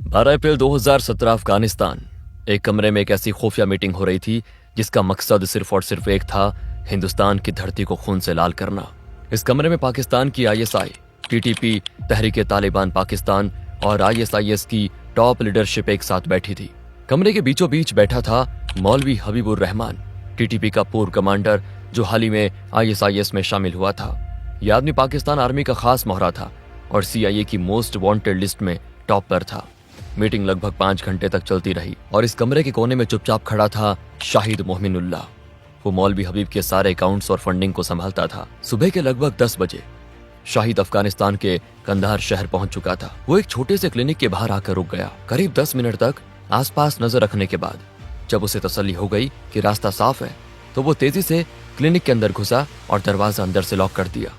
12 अप्रैल 2017 अफगानिस्तान। एक कमरे में एक ऐसी खुफिया मीटिंग हो रही थी जिसका मकसद सिर्फ और सिर्फ एक था, हिंदुस्तान की धरती को खून से लाल करना। इस कमरे में पाकिस्तान की आईएसआई, टीटीपी, तहरीके तालिबान पाकिस्तान और आईएसआईएस की टॉप लीडरशिप एक साथ बैठी थी। कमरे के बीचों बीच बैठा था मौलवी हबीबुर रहमान, टीटीपी का पूर्व कमांडर जो हाल ही में आईएसआईएस में शामिल हुआ था। यह आदमी पाकिस्तान आर्मी का खास मोहरा था और सीआईए की मोस्ट वांटेड लिस्ट में टॉप पर था। मीटिंग लगभग 5 घंटे तक चलती रही और इस कमरे के कोने में चुपचाप खड़ा था शाहिद मोमिनुल्लाह। वो मौलवी हबीब के सारे अकाउंट्स और फंडिंग को संभालता था। सुबह के लगभग 10 बजे शाहिद अफगानिस्तान के कंधार शहर पहुंच चुका था। वो एक छोटे से क्लिनिक के बाहर आकर रुक गया। करीब 10 मिनट तक आसपास नजर रखने के बाद जब उसे तसल्ली हो गई कि रास्ता साफ है तो वो तेजी से क्लिनिक के अंदर घुसा और दरवाजा अंदर से लॉक कर दिया।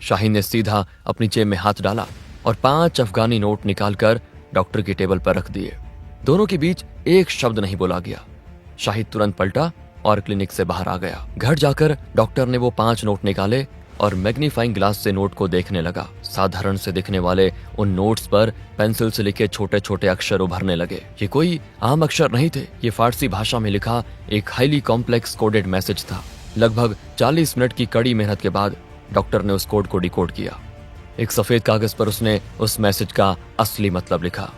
शाहिद ने सीधा अपनी जेब में हाथ डाला और 5 अफगानी नोट निकालकर डॉक्टर की टेबल पर रख दिए। दोनों के बीच एक शब्द नहीं बोला गया। शाहिद तुरंत पलटा और क्लिनिक से बाहर आ गया। घर जाकर डॉक्टर ने वो 5 नोट निकाले और मैग्नीफाइंग ग्लास से नोट को देखने लगा। साधारण से दिखने वाले उन नोट्स पर पेंसिल से लिखे छोटे छोटे अक्षर उभरने लगे। ये कोई आम अक्षर नहीं थे, ये फारसी भाषा में लिखा एक हाईली कॉम्प्लेक्स कोडेड मैसेज था। लगभग 40 मिनट की कड़ी मेहनत के बाद डॉक्टर ने उस कोड को डिकोड किया। एक सफेद कागज पर उसने उस मैसेज का असली मतलब लिखा।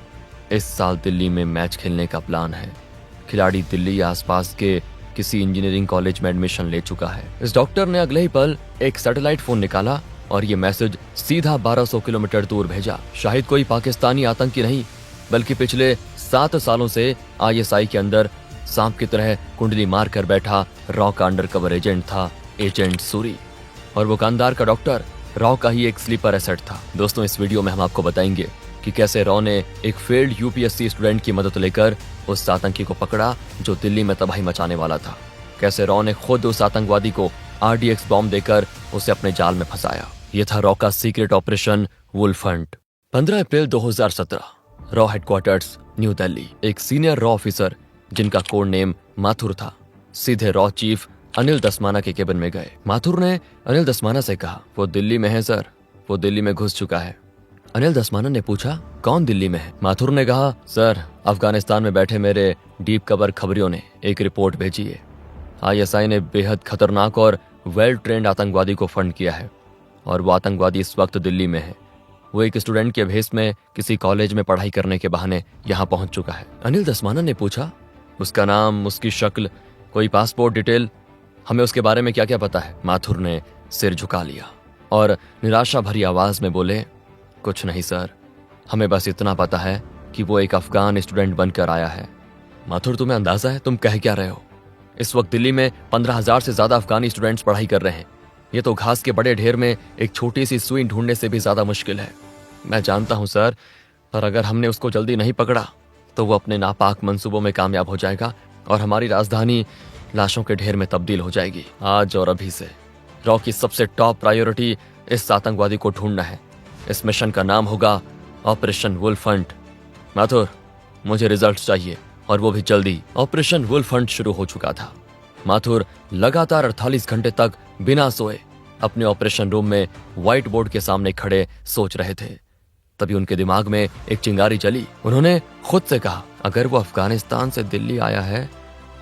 इस साल दिल्ली में मैच खेलने का प्लान है। खिलाड़ी दिल्ली या आसपास के किसी इंजीनियरिंग कॉलेज में एडमिशन ले चुका है। इस डॉक्टर ने अगले ही पल एक सैटेलाइट फोन निकाला और ये मैसेज सीधा 1200 किलोमीटर दूर भेजा। शाहिद कोई पाकिस्तानी आतंकी नहीं, बल्कि पिछले 7 सालों से आईएसआई के अंदर सांप की तरह कुंडली मार कर बैठा रॉ का अंडरकवर एजेंट था, एजेंट सूरी। और वो कांदार का डॉक्टर रॉ का ही एक स्लीपर एसेट था। दोस्तों, इस वीडियो में हम आपको बताएंगे कि कैसे रॉ ने एक फेल्ड यूपीएससी स्टूडेंट की मदद लेकर उस आतंकी को पकड़ा जो दिल्ली में तबाही मचाने वाला था। कैसे रॉ ने खुद उस आतंकवादी को आरडीएक्स बॉम्ब देकर उसे अपने जाल में फंसाया। यह था रॉ का सीक्रेट ऑपरेशन वुल्फ हंट। 15 अप्रैल 2017 रॉ हेडक्वार्टर्स न्यू दिल्ली। एक सीनियर रॉ ऑफिसर जिनका कोड नेम माथुर था सीधे रॉ चीफ अनिल दसमाना के केबिन में गए। माथुर ने अनिल दसमाना से कहा, वो दिल्ली में है सर, वो दिल्ली में घुस चुका है। अनिल दसमाना ने पूछा, कौन दिल्ली में है? माथुर ने कहा, सर, अफगानिस्तान में बैठे मेरे डीप कवर खबरियों ने एक रिपोर्ट भेजी है। आईएसआई ने बेहद खतरनाक और वेल ट्रेंड आतंकवादी को फंड किया है और वो आतंकवादी इस वक्त दिल्ली में है। वो एक स्टूडेंट के भेस में किसी कॉलेज में पढ़ाई करने के बहाने यहाँ पहुंच चुका है। अनिल दसमाना ने पूछा, उसका नाम, उसकी शक्ल, कोई पासपोर्ट डिटेल, हमें उसके बारे में क्या क्या पता है? माथुर ने सिर झुका लिया और निराशा भरी आवाज में बोले, कुछ नहीं सर, हमें बस इतना पता है कि वो एक अफगान स्टूडेंट बनकर आया है। माथुर, तुम्हें अंदाजा है तुम कह क्या रहे हो? इस वक्त दिल्ली में 15,000 से ज्यादा अफगानी स्टूडेंट्स पढ़ाई कर रहे हैं। ये तो घास के बड़े ढेर में एक छोटी सी सुई ढूंढने से भी ज्यादा मुश्किल है। मैं जानता हूं सर, पर अगर हमने उसको जल्दी नहीं पकड़ा तो वो अपने नापाक मंसूबों में कामयाब हो जाएगा और हमारी राजधानी लाशों के ढेर में तब्दील हो जाएगी। आज और अभी से रॉ की सबसे टॉप प्रायोरिटी इस आतंकवादी को ढूंढना है। इस मिशन का नाम होगा ऑपरेशन वुल्फ हंट। माथुर, मुझे रिजल्ट चाहिए और वो भी जल्दी। ऑपरेशन वुल्फ हंट शुरू हो चुका था। माथुर लगातार 48 घंटे तक बिना सोए अपने ऑपरेशन रूम में व्हाइट बोर्ड के सामने खड़े सोच रहे थे। तभी उनके दिमाग में एक चिंगारी चली। उन्होंने खुद से कहा, अगर वो अफगानिस्तान से दिल्ली आया है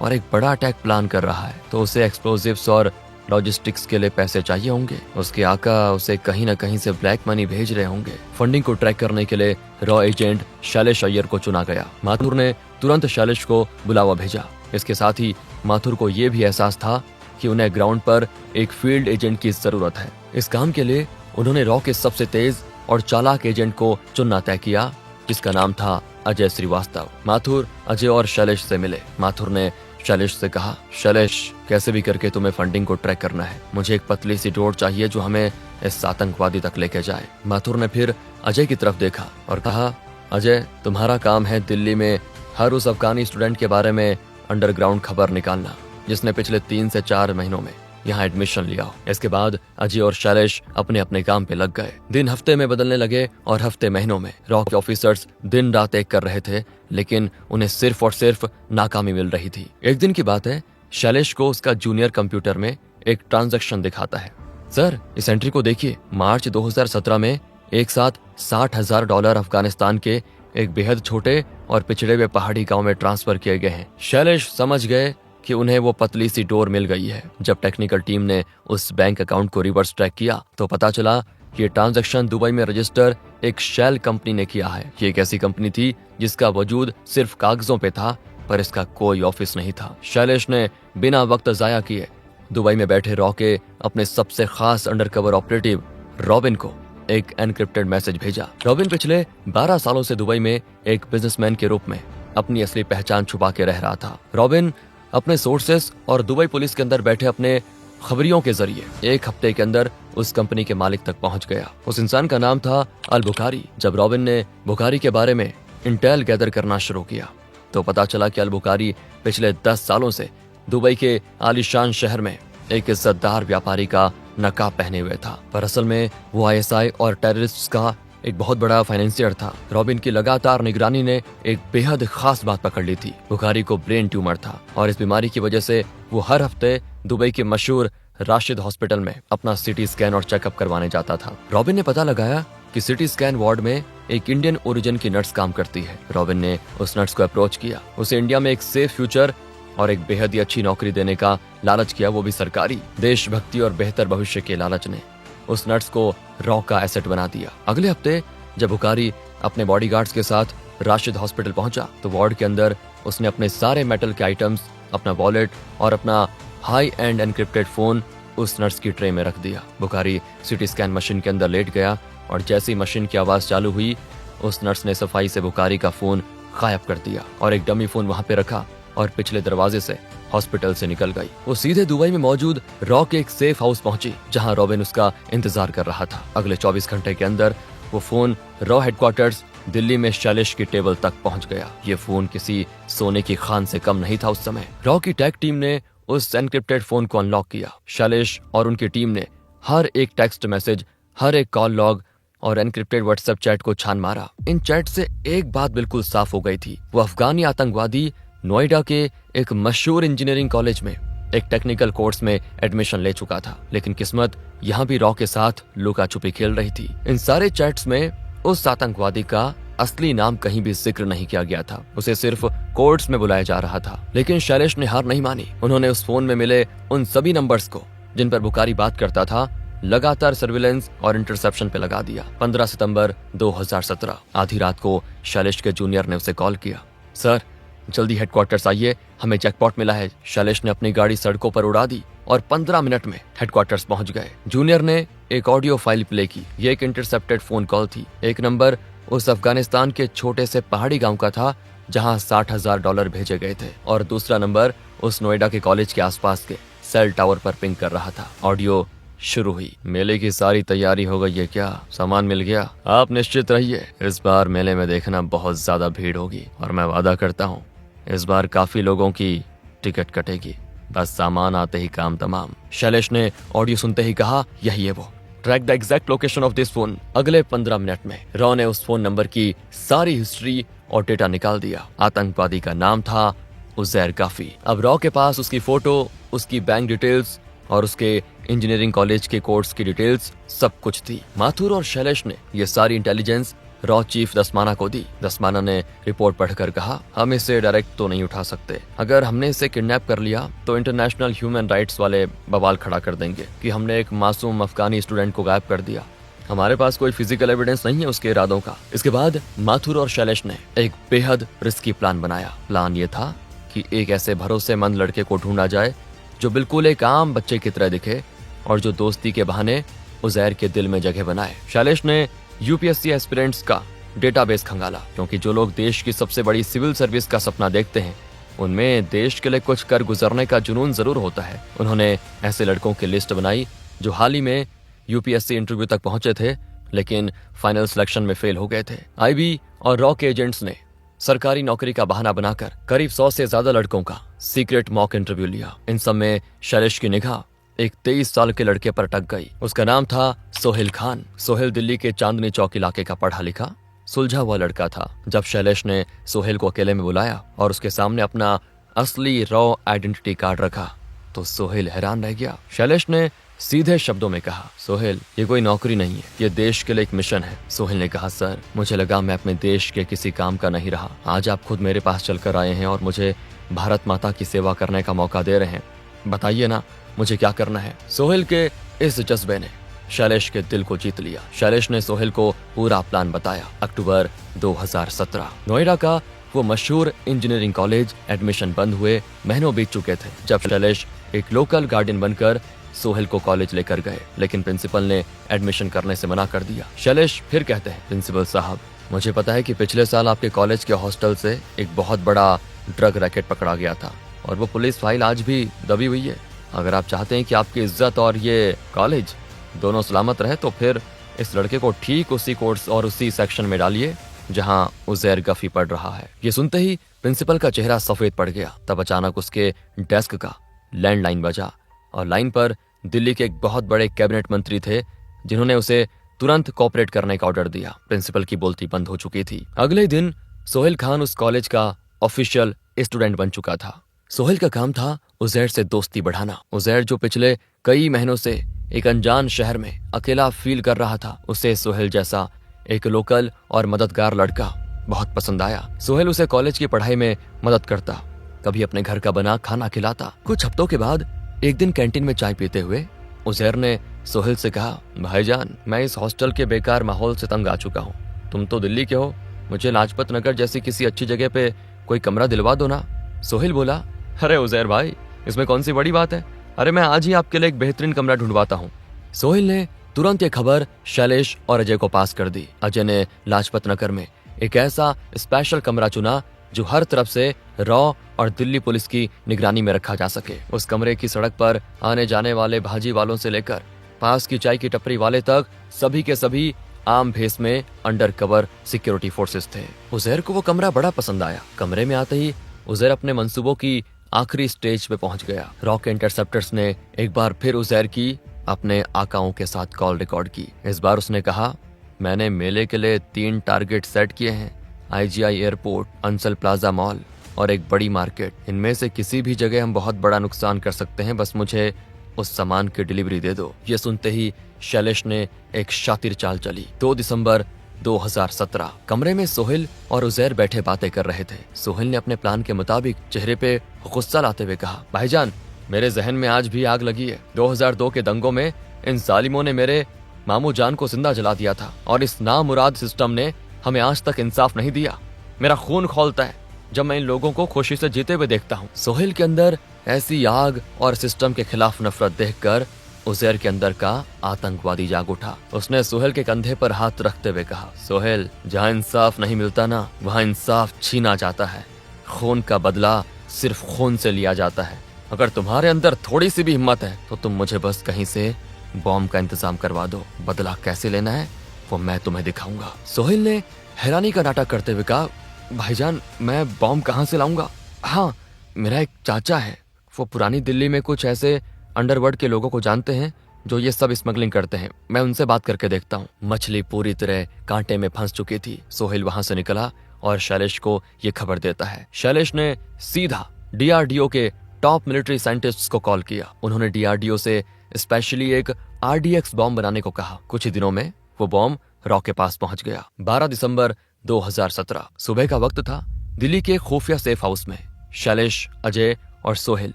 और एक बड़ा अटैक प्लान कर रहा है तो उसे एक्सप्लोजिव्स और लॉजिस्टिक्स के लिए पैसे चाहिए होंगे। उसके आका उसे कहीं ना कहीं से ब्लैक मनी भेज रहे होंगे। फंडिंग को ट्रैक करने के लिए रॉ एजेंट शैलेश अय्यर को चुना गया। माथुर ने तुरंत शैलेश को बुलावा भेजा। इसके साथ ही माथुर को यह भी एहसास था कि उन्हें ग्राउंड पर एक फील्ड एजेंट की जरूरत है। इस काम के लिए उन्होंने रॉ के सबसे तेज और चालाक एजेंट को चुनना तय किया, जिसका नाम था अजय श्रीवास्तव। माथुर अजय और शैलेश से मिले। माथुर ने शैलेश से कहा, शैलेश, कैसे भी करके तुम्हें फंडिंग को ट्रैक करना है। मुझे एक पतली सी डोर चाहिए जो हमें इस आतंकवादी तक लेके जाए। माथुर ने फिर अजय की तरफ देखा और कहा, अजय, तुम्हारा काम है दिल्ली में हर उस अफगानी स्टूडेंट के बारे में अंडरग्राउंड खबर निकालना जिसने पिछले 3 से 4 महीनों में यहाँ एडमिशन लिया हो। इसके बाद अजय और शैलेश अपने अपने काम पे लग गए। दिन हफ्ते में बदलने लगे और हफ्ते महीनों में। रॉ के ऑफिसर्स दिन रात एक कर रहे थे, लेकिन उन्हें सिर्फ और सिर्फ नाकामी मिल रही थी। एक दिन की बात है, शैलेश को उसका जूनियर कंप्यूटर में एक ट्रांजैक्शन दिखाता है। सर, इस एंट्री को देखिए, मार्च 2017 में एक साथ $60,000 अफगानिस्तान के एक बेहद छोटे और पिछड़े हुए पहाड़ी गांव में ट्रांसफर किए गए हैं। शैलेश समझ गए कि उन्हें वो पतली सी डोर मिल गई है। जब टेक्निकल टीम ने उस बैंक अकाउंट को रिवर्स ट्रैक किया तो पता चला कि ये ट्रांजैक्शन दुबई में रजिस्टर एक शेल कंपनी ने किया है। ये एक ऐसी कंपनी थी जिसका वजूद सिर्फ कागजों पे था, पर इसका कोई ऑफिस नहीं था। शैलेश ने बिना वक्त जाया किए दुबई में बैठे रॉ के अपने सबसे खास अंडरकवर ऑपरेटिव रॉबिन को एक एनक्रिप्टेड मैसेज भेजा। रॉबिन पिछले 12 सालों से दुबई में एक बिजनेसमैन के रूप में अपनी असली पहचान छुपा के रह रहा था। रॉबिन अपने सोर्सेस और दुबई पुलिस के अंदर बैठे अपने खबरियों के जरिए एक हफ्ते के अंदर उस कंपनी के मालिक तक पहुंच गया। उस इंसान का नाम था अल बुखारी। जब रॉबिन ने बुखारी के बारे में इंटेल गैदर करना शुरू किया तो पता चला कि अल बुखारी पिछले 10 सालों से दुबई के आलीशान शहर में एक इज्जतदार व्यापारी का नकाब पहने हुए था, पर असल में वो आईएसआई और टेररिस्ट्स का एक बहुत बड़ा फाइनेंसियर था। रॉबिन की लगातार निगरानी ने एक बेहद खास बात पकड़ ली थी। बुखारी को ब्रेन ट्यूमर था और इस बीमारी की वजह से वो हर हफ्ते दुबई के मशहूर राशिद हॉस्पिटल में अपना सिटी स्कैन और चेकअप करवाने जाता था। रॉबिन ने पता लगाया कि सिटी स्कैन वार्ड में एक इंडियन ओरिजिन की नर्स काम करती है। रॉबिन ने उस नर्स को अप्रोच किया, उसे इंडिया में एक सेफ फ्यूचर और एक बेहद ही अच्छी नौकरी देने का लालच किया, वो भी सरकारी। देशभक्ति और बेहतर भविष्य के लालच ने उस नर्स को रॉ का एसेट बना दिया। अगले हफ्ते जब बुखारी अपने बॉडीगार्ड्स के साथ राशिद हॉस्पिटल पहुंचा तो वार्ड के अंदर उसने अपने सारे मेटल के आइटम्स, अपना वॉलेट और अपना हाई एंड एनक्रिप्टेड फोन उस नर्स की ट्रे में रख दिया। बुखारी सिटी स्कैन मशीन के अंदर लेट गया और जैसी मशीन की आवाज चालू हुई उस नर्स ने सफाई से बुखारी का फोन गायब कर दिया और एक डमी फोन वहां पे रखा और पिछले दरवाजे से हॉस्पिटल से निकल गई। वो सीधे दुबई में मौजूद रॉ के एक सेफ हाउस पहुंची जहां रॉबिन उसका इंतजार कर रहा था। अगले 24 घंटे के अंदर वो फोन रॉ हेडक्वार्टर्स दिल्ली में शैलेश की टेबल तक पहुंच गया। ये फोन किसी सोने की खान से कम नहीं था उस समय। रॉ की टैक टीम ने उस एनक्रिप्टेड फोन को अनलॉक किया। शैलेश और उनकी टीम ने हर एक टेक्स्ट मैसेज, हर एक कॉल लॉग और एनक्रिप्टेड व्हाट्सएप चैट को छान मारा। इन चैट से एक बात बिल्कुल साफ हो गई थी, वो अफगानी आतंकवादी नोएडा के एक मशहूर इंजीनियरिंग कॉलेज में एक टेक्निकल कोर्स में एडमिशन ले चुका था। लेकिन किस्मत यहाँ भी रॉ के साथ लुका छुपी खेल रही थी। इन सारे चैट्स में उस आतंकवादी का असली नाम कहीं भी जिक्र नहीं किया गया था, उसे सिर्फ कोर्ट्स में बुलाया जा रहा था। लेकिन शैलेश ने हार नहीं मानी। उन्होंने उस फोन में मिले उन सभी नंबर्स को जिन पर बुखारी बात करता था लगातार सर्विलेंस और इंटरसेप्शन पे लगा दिया। 15 सितंबर 2017 आधी रात को शैलेश के जूनियर ने उसे कॉल किया। सर, जल्दी हेडक्वार्टर्स आइए, हमें जैकपॉट मिला है। शैलेश ने अपनी गाड़ी सड़कों पर उड़ा दी और 15 मिनट में हेडक्वार्टर्स पहुंच गए। जूनियर ने एक ऑडियो फाइल प्ले की। ये एक इंटरसेप्टेड फोन कॉल थी। एक नंबर उस अफगानिस्तान के छोटे से पहाड़ी गांव का था जहां $60,000 भेजे गए थे और दूसरा नंबर उस नोएडा के कॉलेज के आसपास के सेल टावर पर पिंग कर रहा था। ऑडियो शुरू हुई। मेले की सारी तैयारी हो गई है क्या? सामान मिल गया? आप निश्चित रहिए, इस बार मेले में देखना बहुत ज्यादा भीड़ होगी और मैं वादा करता हूँ इस बार काफी लोगों की टिकट कटेगी। बस सामान आते ही काम तमाम। शैलेश ने ऑडियो सुनते ही कहा, यही है वो। Track the exact location of this phone. अगले 15 मिनट में रॉ ने उस फोन नंबर की सारी हिस्ट्री और डेटा निकाल दिया। आतंकवादी का नाम था उजैर काफी। अब रॉ के पास उसकी फोटो, उसकी बैंक डिटेल्स और उसके इंजीनियरिंग कॉलेज के कोर्स की डिटेल्स सब कुछ थी। माथुर और शैलेश ने ये सारी इंटेलिजेंस रॉ चीफ दसमाना को दी। दसमाना ने रिपोर्ट पढ़कर कहा, हम इसे डायरेक्ट तो नहीं उठा सकते। अगर हमने इसे किडनैप कर लिया तो इंटरनेशनल ह्यूमन राइट्स वाले बवाल खड़ा कर देंगे कि हमने एक मासूम अफगानी स्टूडेंट को गायब कर दिया। हमारे पास कोई फिजिकल एविडेंस नहीं है उसके इरादों का। इसके बाद माथुर और शैलेश ने एक बेहद रिस्की प्लान बनाया। प्लान ये था कि एक ऐसे भरोसेमंद लड़के को ढूंढा जाए जो बिल्कुल एक आम बच्चे की तरह दिखे और जो दोस्ती के बहाने उजैर के दिल में जगह बनाए। शैलेश ने यूपीएससी एस्पिरेंट्स का डेटाबेस खंगाला, क्योंकि जो लोग देश की सबसे बड़ी सिविल सर्विस का सपना देखते हैं उनमें देश के लिए कुछ कर गुजरने का जुनून जरूर होता है। उन्होंने ऐसे लड़कों की लिस्ट बनाई जो हाल ही में यूपीएससी इंटरव्यू तक पहुंचे थे लेकिन फाइनल सिलेक्शन में फेल हो गए थे। आईबी और रॉ के एजेंट्स ने सरकारी नौकरी का बहाना बनाकर करीब 100 से ज्यादा लड़कों का सीक्रेट मॉक इंटरव्यू लिया। इन सब में शैलेश की निगाह एक 23 साल के लड़के पर अटक गई। उसका नाम था सोहेल खान। सोहेल दिल्ली के चांदनी चौक इलाके का पढ़ा लिखा सुलझा हुआ लड़का था। जब शैलेश ने सोहेल को अकेले में बुलाया और उसके सामने अपना असली रॉ आइडेंटिटी कार्ड रखा तो सोहेल हैरान रह गया। शैलेश ने सीधे शब्दों में कहा, सोहेल ये कोई नौकरी नहीं है, ये देश के लिए एक मिशन है। सोहेल ने कहा, सर मुझे लगा मैं अपने देश के किसी काम का नहीं रहा। आज आप खुद मेरे पास चलकर आए हैं और मुझे भारत माता की सेवा करने का मौका दे रहे हैं। बताइए ना मुझे क्या करना है। सोहेल के इस जज्बे ने शैलेश के दिल को जीत लिया। शैलेश ने सोहेल को पूरा प्लान बताया। अक्टूबर 2017 नोएडा का वो मशहूर इंजीनियरिंग कॉलेज, एडमिशन बंद हुए महीनों बीत चुके थे जब शैलेश एक लोकल गार्डियन बनकर सोहेल को कॉलेज लेकर गए, लेकिन प्रिंसिपल ने एडमिशन करने से मना कर दिया। शैलेश फिर कहते हैं, प्रिंसिपल साहब मुझे पता है कि पिछले साल आपके कॉलेज के हॉस्टल से एक बहुत बड़ा ड्रग रैकेट पकड़ा गया था और वो पुलिस फाइल आज भी दबी हुई है। अगर आप चाहते हैं कि आपकी इज्जत और ये कॉलेज दोनों सलामत रहे तो फिर इस लड़के को ठीक उसी कोर्स और उसी सेक्शन में डालिए जहां उजैर गफी पढ़ रहा है। ये सुनते ही प्रिंसिपल का चेहरा सफेद पड़ गया। तब अचानक उसके डेस्क का लैंडलाइन बजा और लाइन पर दिल्ली के एक बहुत बड़े कैबिनेट मंत्री थे जिन्होंने उसे तुरंत कोऑपरेट करने का ऑर्डर दिया। प्रिंसिपल की बोलती बंद हो चुकी थी। अगले दिन सोहेल खान उस कॉलेज का ऑफिशियल स्टूडेंट बन चुका था। सोहेल का काम था उजैर से दोस्ती बढ़ाना। उजैर जो पिछले कई महीनों से एक अनजान शहर में अकेला फील कर रहा था, उसे सोहेल जैसा एक लोकल और मददगार लड़का बहुत पसंद आया। सोहेल उसे कॉलेज की पढ़ाई में मदद करता, कभी अपने घर का बना खाना खिलाता। कुछ हफ्तों के बाद एक दिन कैंटीन में चाय पीते हुए उजैर ने सोहेल से कहा, भाईजान मैं इस हॉस्टल के बेकार माहौल से तंग आ चुका हूँ। तुम तो दिल्ली के हो, मुझे लाजपत नगर जैसी किसी अच्छी जगह पे कोई कमरा दिलवा दो ना। सोहेल बोला, अरे उजैर भाई इसमें कौन सी बड़ी बात है, अरे मैं आज ही आपके लिए एक बेहतरीन कमरा ढूंढवाता हूँ। सोहेल ने तुरंत ये खबर शैलेश और अजय को पास कर दी। अजय ने लाजपत नगर में एक ऐसा स्पेशल कमरा चुना जो हर तरफ से रॉ और दिल्ली पुलिस की निगरानी में रखा जा सके। उस कमरे की सड़क पर आने जाने वाले भाजी वालों से लेकर पास की चाय की टपरी वाले तक सभी के सभी आम भेस में अंडर कवर सिक्योरिटी फोर्सेस थे। उजैर को वो कमरा बड़ा पसंद आया। कमरे में आते ही उजैर अपने मंसूबों की आखिरी स्टेज पे पहुंच गया। रॉक इंटरसेप्टर्स ने एक बार फिर उजैर की अपने आकाओं के साथ कॉल रिकॉर्ड की। इस बार उसने कहा, मैंने मेले के लिए 3 टारगेट सेट किए हैं, IGI airport, Ansal plaza mall और एक बड़ी मार्केट। इनमें से किसी भी जगह हम बहुत बड़ा नुकसान कर सकते हैं, बस मुझे उस सामान की डिलीवरी दे दो। ये सुनते ही शैलेश ने एक शातिर चाल चली। 2 दिसंबर 2017 कमरे में सोहेल और उजैर बैठे बातें कर रहे थे। सोहेल ने अपने प्लान के मुताबिक चेहरे पे गुस्सा लाते हुए कहा, भाईजान मेरे जहन में आज भी आग लगी है। 2002 के दंगों में इन जालिमों ने मेरे मामू जान को जिंदा जला दिया था और इस नामुराद सिस्टम ने हमें आज तक इंसाफ नहीं दिया। मेरा खून खौलता है जब मैं इन लोगों को खुशी से जीते हुए देखता हूँ। सोहेल के अंदर ऐसी आग और सिस्टम के खिलाफ नफरत देखकर उजैर के अंदर का आतंकवादी जाग उठा। उसने सोहेल के कंधे पर हाथ रखते हुए कहा, सोहेल जहाँ इंसाफ नहीं मिलता ना वहाँ इंसाफ छीना जाता है। खून का बदला सिर्फ खून से लिया जाता है। अगर तुम्हारे अंदर थोड़ी सी भी हिम्मत है तो तुम मुझे बस कहीं से बॉम्ब का इंतजाम करवा दो। बदला कैसे लेना है वो मैं तुम्हें दिखाऊंगा। सोहेल ने हैरानी का नाटक करते हुए कहा, भाईजान मैं बॉम्ब कहाँ से लाऊंगा? हाँ मेरा एक चाचा है, वो पुरानी दिल्ली में कुछ ऐसे अंडरवर्ल्ड के लोगों को जानते हैं जो ये सब स्मगलिंग करते हैं। मैं उनसे बात करके देखता हूँ। मछली पूरी तरह कांटे में फंस चुकी थी। सोहेल वहां से निकला और शैलेश को ये खबर देता है। शैलेश ने सीधा DRDO के टॉप मिलिट्री साइंटिस्ट्स को कॉल किया। उन्होंने DRDO से स्पेशली एक RDX बॉम्ब बनाने को कहा। कुछ ही दिनों में वो बॉम्ब रॉ के पास पहुंच गया। 12 दिसंबर 2017 सुबह का वक्त था। दिल्ली के खुफिया सेफ हाउस में शैलेश, अजय और सोहेल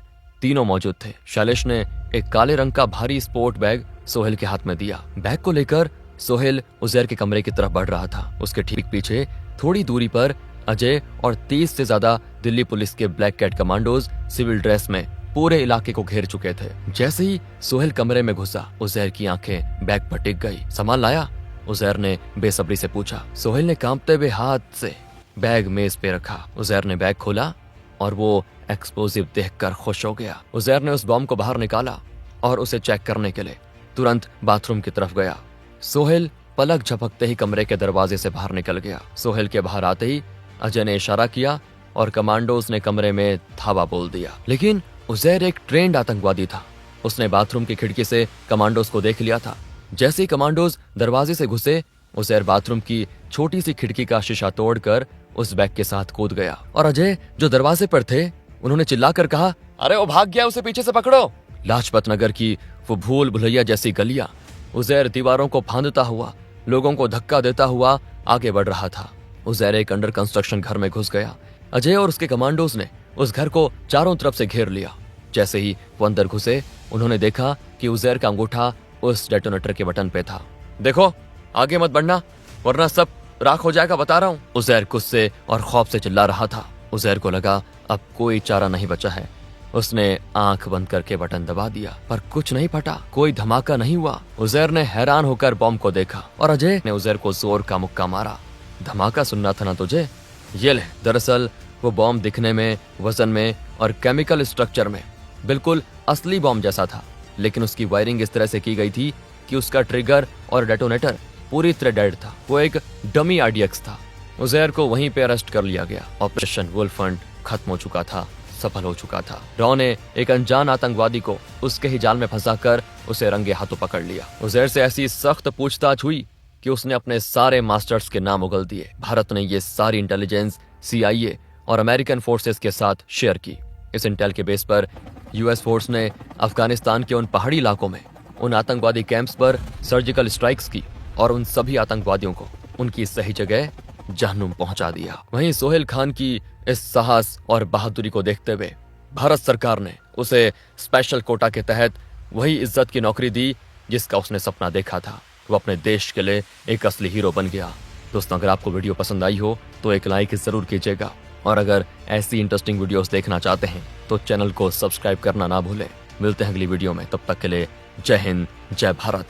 तीनों मौजूद थे। शैलेश ने एक काले रंग का भारी स्पोर्ट बैग सोहेल के हाथ में दिया। बैग को लेकर सोहेल उजैर के कमरे की तरफ बढ़ रहा था। उसके ठीक पीछे थोड़ी दूरी पर अजय और 30 से ज्यादा दिल्ली पुलिस के black cat commandos civil dress में पूरे इलाके को घेर चुके थे। जैसे ही सोहेल कमरे में घुसा उजैर की आंखें बैग पर टिक गई। सामान लाया? उजैर ने बेसब्री से पूछा। सोहेल ने कांपते हुए हाथ से बैग मेज पे रखा। उजैर ने बैग खोला और वो एक्सप्लोजिव देखकर खुश हो गया। उजैर ने उस बॉम्ब को बाहर निकाला और उसे चेक करने के लिए तुरंत बाथरूम की तरफ गया। सोहेल पलक झपकते ही कमरे के दरवाजे से बाहर निकल गया। सोहेल के बाहर आते ही अजय ने इशारा किया और कमांडोज ने कमरे में धावा बोल दिया। लेकिन उजैर एक ट्रेंड आतंकवादी था। उसने बाथरूम की खिड़की से कमांडोज को देख लिया था। जैसे ही कमांडोज दरवाजे से घुसे उजैर बाथरूम की छोटी सी खिड़की का शीशा तोड़कर उस बैग के साथ कूद गया और अजय जो दरवाजे पर थे उन्होंने चिल्लाकर कहा, अरे वो भाग गया, उसे पीछे से पकड़ो। लाजपत नगर की वो भूल भुलैया जैसी गलियां, उजैर दीवारों को फांदता हुआ, लोगों को धक्का देता हुआ आगे बढ़ रहा था। उजैर एक अंडर कंस्ट्रक्शन घर में घुस गया। अजय और उसके कमांडोज ने उस घर को चारों तरफ से घेर लिया। जैसे ही वो अंदर घुसे, उन्होंने देखा कि उजैर का अंगूठा उस डेटोनेटर के बटन पे था। देखो, आगे मत बढ़ना वरना सब राख हो जाएगा, बता रहा हूं। उजैर गुस्से और खौफ से चिल्ला रहा था। उजैर को लगा अब कोई चारा नहीं बचा है। उसने आंख बंद करके बटन दबा दिया, पर कुछ नहीं फटा, कोई धमाका नहीं हुआ। उजैर ने हैरान होकर बॉम्ब को देखा और अजय ने उजैर को जोर का मुक्का मारा। धमाका सुनना था ना तुझे? ये ले। दरअसल वो बॉम्ब दिखने में, वजन में और केमिकल स्ट्रक्चर में बिल्कुल असली बॉम्ब जैसा था, लेकिन उसकी वायरिंग इस तरह से की गई थी कि उसका ट्रिगर और डेटोनेटर पूरी तरह डेड था। वो एक डमी आरडीएक्स था। उजैर को वहीं पे अरेस्ट कर लिया गया। ऑपरेशन वुल्फ हंट खत्म हो चुका था, सफल हो चुका था। रॉ ने एक अनजान आतंकवादी को उसके ही जाल में फंसाकर उसे रंगे हाथों पकड़ लिया। उजैर से ऐसी सख्त पूछताछ हुई कि उसने अपने सारे मास्टर्स के नाम उगल दिए। भारत ने ये सारी इंटेलिजेंस CIA और अमेरिकन फोर्सेस के साथ शेयर की। इस इंटेल के बेस पर यूएस फोर्स ने अफगानिस्तान के उन पहाड़ी इलाकों में उन आतंकवादी कैंप्स पर सर्जिकल स्ट्राइक्स की और उन सभी आतंकवादियों को उनकी सही जगह जहन्नुम पहुंचा दिया। वहीं सोहेल खान की इस साहस और बहादुरी को देखते हुए भारत सरकार ने उसे स्पेशल कोटा के तहत वही इज्जत की नौकरी दी जिसका उसने सपना देखा था। वो अपने देश के लिए एक असली हीरो बन गया। दोस्तों, अगर आपको वीडियो पसंद आई हो तो एक लाइक जरूर कीजिएगा, और अगर ऐसी इंटरेस्टिंग वीडियोस देखना चाहते हैं तो चैनल को सब्सक्राइब करना ना भूलें। मिलते हैं अगली वीडियो में, तब तक के लिए जय हिंद, जय भारत।